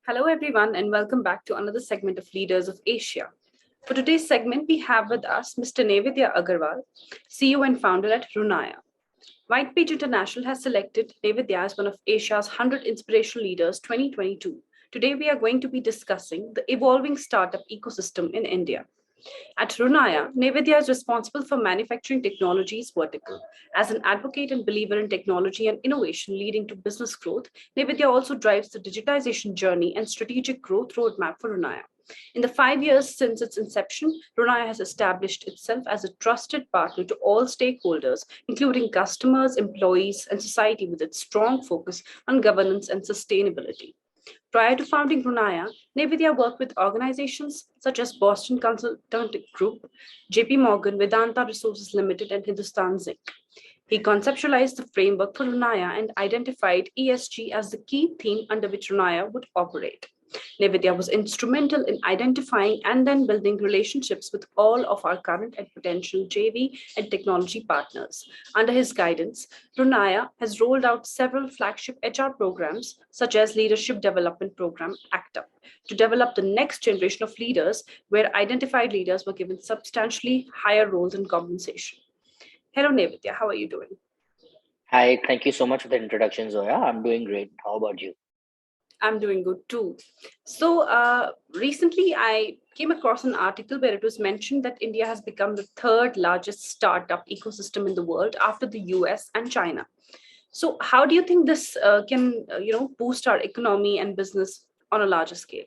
Hello, everyone, and welcome back to another segment of Leaders of Asia. For today's segment, we have with us Mr. Naivedya Agarwal, CEO and founder at Runaya. Whitepage International has selected Naivedya as one of Asia's 100 Inspirational Leaders 2022. Today, we are going to be discussing the evolving startup ecosystem in India. At Runaya, Naivedya is responsible for manufacturing technologies vertical. As an advocate and believer in technology and innovation leading to business growth, Naivedya also drives the digitization journey and strategic growth roadmap for Runaya. In the 5 years since its inception, Runaya has established itself as a trusted partner to all stakeholders, including customers, employees, and society, with its strong focus on governance and sustainability. Prior to founding Runaya, Naivedya worked with organizations such as Boston Consulting Group, JP Morgan, Vedanta Resources Limited, and Hindustan Zinc. He conceptualized the framework for Runaya and identified ESG as the key theme under which Runaya would operate. Naivedya was instrumental in identifying and then building relationships with all of our current and potential JV and technology partners. Under his guidance, Runaya has rolled out several flagship HR programs, such as Leadership Development Program ACTUP, to develop the next generation of leaders, where identified leaders were given substantially higher roles and compensation. Hello, Naivedya. How are you doing? Hi, thank you so much for the introduction, Zoya. I'm doing great. How about you? I'm doing good too. So, recently I came across an article where it was mentioned that India has become the third largest startup ecosystem in the world after the US and China. So, how do you think this can, boost our economy and business on a larger scale?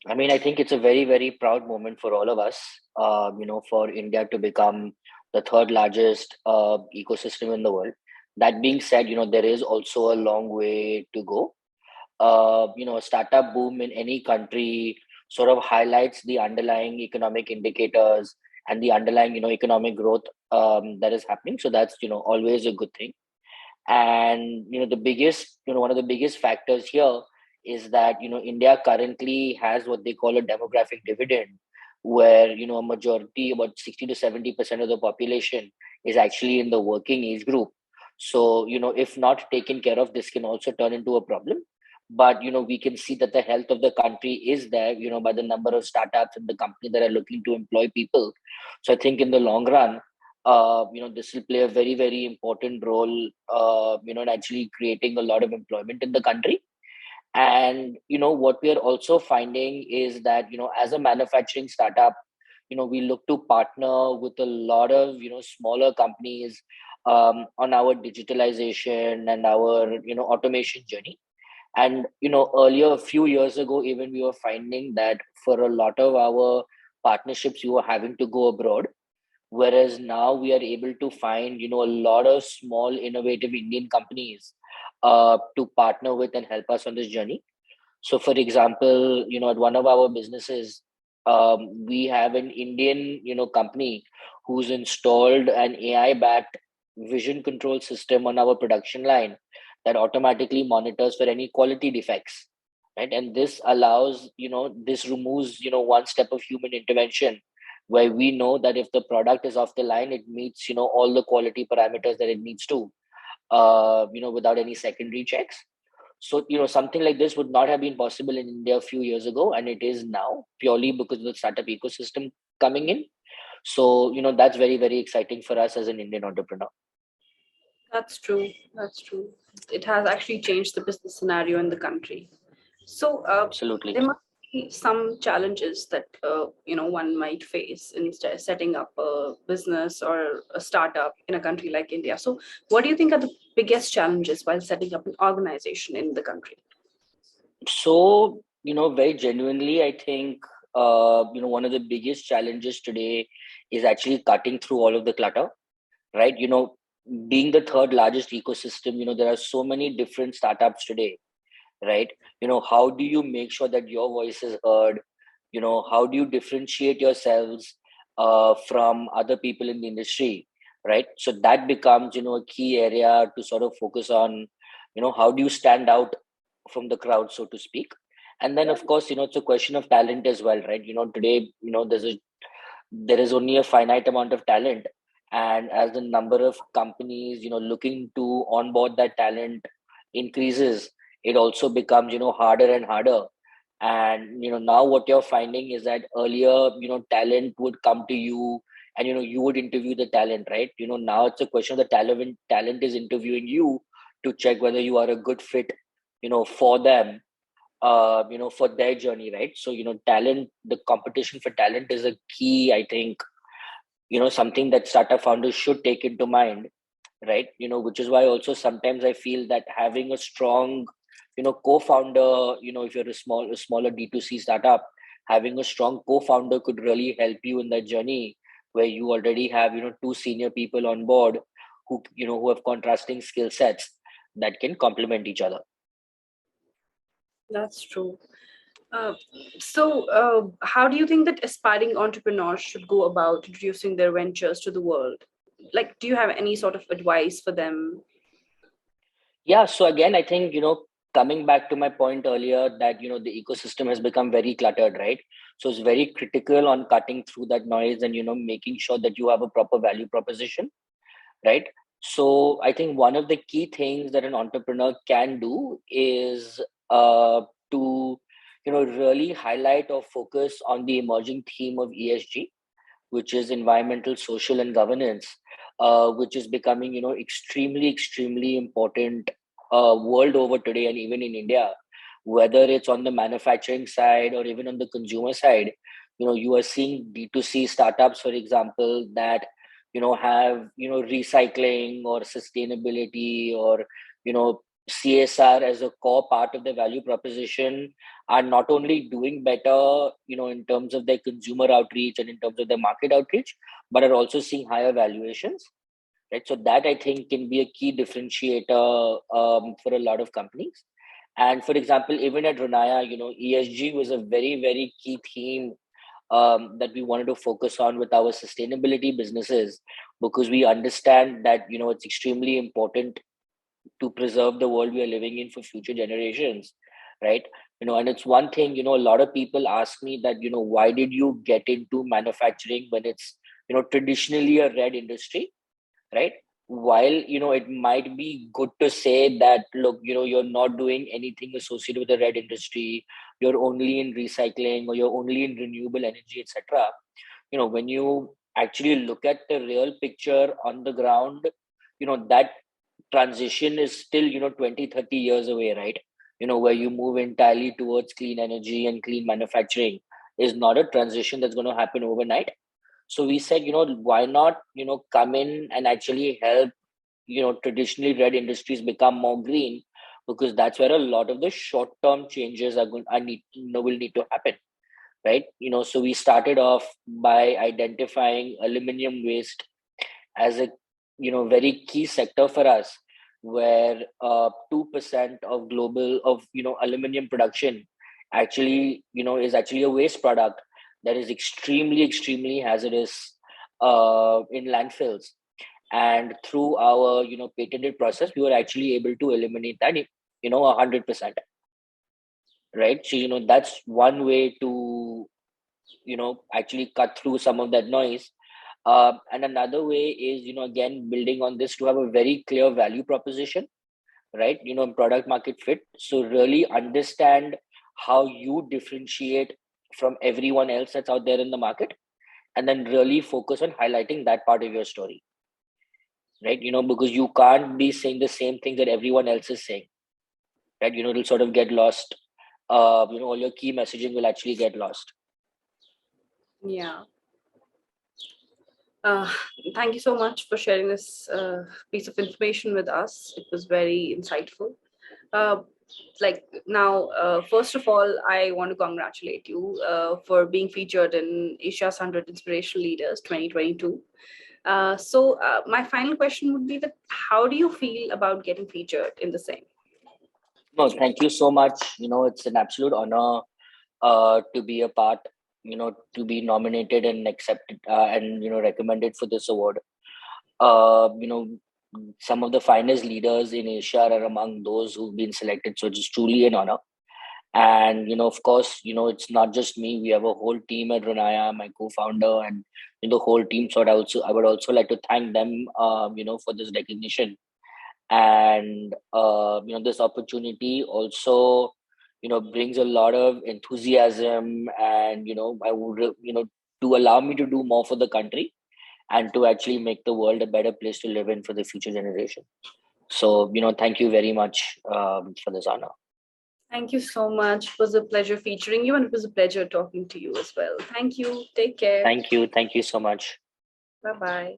I mean, I think it's a very, very proud moment for all of us, for India to become the third largest ecosystem in the world. That being said, there is also a long way to go. A startup boom in any country sort of highlights the underlying economic indicators and the underlying, economic growth that is happening. So that's, always a good thing. And one of the biggest factors here is that India currently has what they call a demographic dividend, where a majority, about 60 to 70% of the population, is actually in the working age group. So if not taken care of, this can also turn into a problem. But we can see that the health of the country is there, by the number of startups and the company that are looking to employ people. So I think in the long run, this will play a very, very important role, in actually creating a lot of employment in the country. And, what we are also finding is that, as a manufacturing startup, we look to partner with a lot of, smaller companies on our digitalization and our, automation journey. And, earlier, a few years ago, even we were finding that for a lot of our partnerships, we were having to go abroad. Whereas now we are able to find, a lot of small, innovative Indian companies to partner with and help us on this journey. So, for example, at one of our businesses, we have an Indian, company who's installed an AI-backed vision control system on our production line that automatically monitors for any quality defects, right? And this allows, this removes, one step of human intervention, where we know that if the product is off the line, it meets, all the quality parameters that it needs to, without any secondary checks. So, something like this would not have been possible in India a few years ago, and it is now, purely because of the startup ecosystem coming in. So, that's very, very exciting for us as an Indian entrepreneur. That's true. That's true. It has actually changed the business scenario in the country. So Absolutely. there must be some challenges that one might face in setting up a business or a startup in a country like India. So what do you think are the biggest challenges while setting up an organization in the country? So, very genuinely, I think, one of the biggest challenges today is actually cutting through all of the clutter, right? Being the third largest ecosystem, there are so many different startups today, right? How do you make sure that your voice is heard? How do you differentiate yourselves from other people in the industry, right? So that becomes, a key area to sort of focus on, how do you stand out from the crowd, so to speak. And then, of course, it's a question of talent as well, right? Today, there is only a finite amount of talent, and as the number of companies looking to onboard that talent increases, it also becomes harder and harder And now what you're finding is that earlier, talent would come to you, and you would interview the talent, right? Now it's a question of the talent is interviewing you to check whether you are a good fit, for them, for their journey, right? So talent, the competition for talent is a key, I think, something that startup founders should take into mind, right? Which is why also sometimes I feel that having a strong, co-founder, if you're a smaller D2C startup, having a strong co-founder could really help you in that journey, where you already have, two senior people on board who have contrasting skill sets that can complement each other. That's true. Uh, how do you think that aspiring entrepreneurs should go about introducing their ventures to the world? Like, do you have any sort of advice for them? Yeah, so again, I think, coming back to my point earlier that, the ecosystem has become very cluttered, right? So it's very critical on cutting through that noise and, making sure that you have a proper value proposition, right? So I think one of the key things that an entrepreneur can do is to, really highlight or focus on the emerging theme of ESG, which is environmental, social, and governance, which is becoming, extremely important world over today, and even in India, whether it's on the manufacturing side or even on the consumer side. You are seeing D2C startups, for example, that have recycling or sustainability or CSR as a core part of the value proposition, are not only doing better, in terms of their consumer outreach and in terms of their market outreach, but are also seeing higher valuations, right? So that, I think, can be a key differentiator for a lot of companies. And for example, even at Runaya, ESG was a very key theme that we wanted to focus on with our sustainability businesses, because we understand that it's extremely important to preserve the world we are living in for future generations, right? And it's one thing, a lot of people ask me that, why did you get into manufacturing when it's traditionally a red industry, right? While it might be good to say that, look, you're not doing anything associated with the red industry, you're only in recycling or you're only in renewable energy, etc. When you actually look at the real picture on the ground, that transition is still 20-30 years away, right? Where you move entirely towards clean energy and clean manufacturing is not a transition that's going to happen overnight. So we said, why not come in and actually help traditionally red industries become more green, because that's where a lot of the short term changes will need to happen, right? So we started off by identifying aluminum waste as a very key sector for us, where 2% of global of aluminum production actually is actually a waste product that is extremely hazardous in landfills. And through our patented process, we were actually able to eliminate that 100%, right? So that's one way to actually cut through some of that noise. And another way is, again, building on this to have a very clear value proposition, right? Product market fit. So really understand how you differentiate from everyone else that's out there in the market, and then really focus on highlighting that part of your story, right? Because you can't be saying the same thing that everyone else is saying, right? It'll sort of get lost. All your key messaging will actually get lost. Yeah. Uh, Thank you so much for sharing this piece of information with us. It was very insightful. Uh, First of all, I want to congratulate you for being featured in Asia's 100 Inspirational Leaders 2022. My final question would be that how do you feel about getting featured in the same? No, thank you so much. It's an absolute honor to be a part, to be nominated and accepted and recommended for this award. Some of the finest leaders in Asia are among those who've been selected, so it's truly an honor. And of course, it's not just me. We have a whole team at Runaya, my co-founder, and the whole team. So I would also like to thank them, for this recognition and this opportunity. Also, brings a lot of enthusiasm, and I would to allow me to do more for the country and to actually make the world a better place to live in for the future generation. So thank you very much for this honor. Thank you so much. It was a pleasure featuring you, and it was a pleasure talking to you as well. Thank you. Take care. Thank you so much. Bye bye.